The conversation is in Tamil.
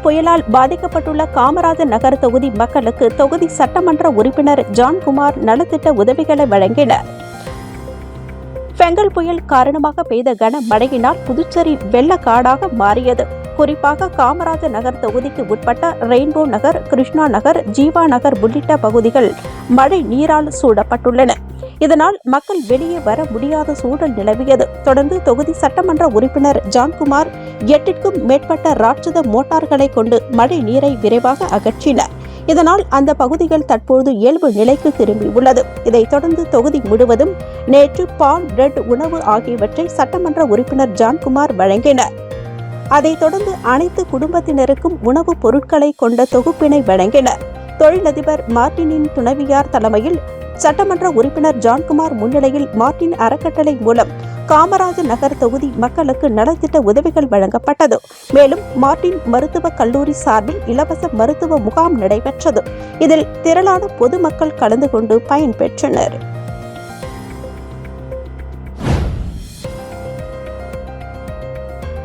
புயலால் பாதிக்கப்பட்டுள்ள காமராஜர் நகர் தொகுதி மக்களுக்கு தொகுதி சட்டமன்ற உறுப்பினர் ஜான்குமார் நலத்திட்ட உதவிகளை வழங்கினார். பெங்கல் புயல் காரணமாக பெய்த கனமழையினால் புதுச்சேரி வெள்ளக்காடாக மாறியது. குறிப்பாக காமராஜர் நகர் தொகுதிக்கு உட்பட்ட ரெயின்போ நகர், கிருஷ்ணா நகர், ஜீவா நகர் உள்ளிட்ட பகுதிகள் மழை நீரால் சூழப்பட்டுள்ளன. இதனால் மக்கள் வெளியே வர முடியாத சூழல் நிலவியது. தொடர்ந்து தொகுதி சட்டமன்ற உறுப்பினர் ஜான்குமார் 8க்கும் மேற்பட்ட ராட்சத மோட்டார்களை கொண்டு மழை நீரை விரைவாக அகற்றினார். இதனால் அந்த பகுதிகள் தற்போது இயல்பு நிலைக்கு திரும்பியுள்ளது. இதைத் தொடர்ந்து தொகுதி முழுவதும் நேற்று பால், பிரெட், உணவு ஆகியவற்றை சட்டமன்ற உறுப்பினர் ஜான்குமார் வழங்கினார். அதைத் தொடர்ந்து அனைத்து குடும்பத்தினருக்கும் உணவுப் பொருட்களை கொண்ட தொகுப்பினை வழங்கினார். தொழிலதிபர் மார்டினின் துணைவியார் தலைமையில் சட்டமன்ற உறுப்பினர் ஜான்குமார் முன்னிலையில் மார்டின் அறக்கட்டளை மூலம் காமராஜர் நகர் தொகுதி மக்களுக்கு நலத்திட்ட உதவிகள் வழங்கப்பட்டது. மேலும் மார்டின் மருத்துவக் கல்லூரி சார்பில் இலவச மருத்துவ முகாம் நடைபெற்றது. இதில் திரளான பொதுமக்கள் கலந்து கொண்டு பயன்பெற்றனர்.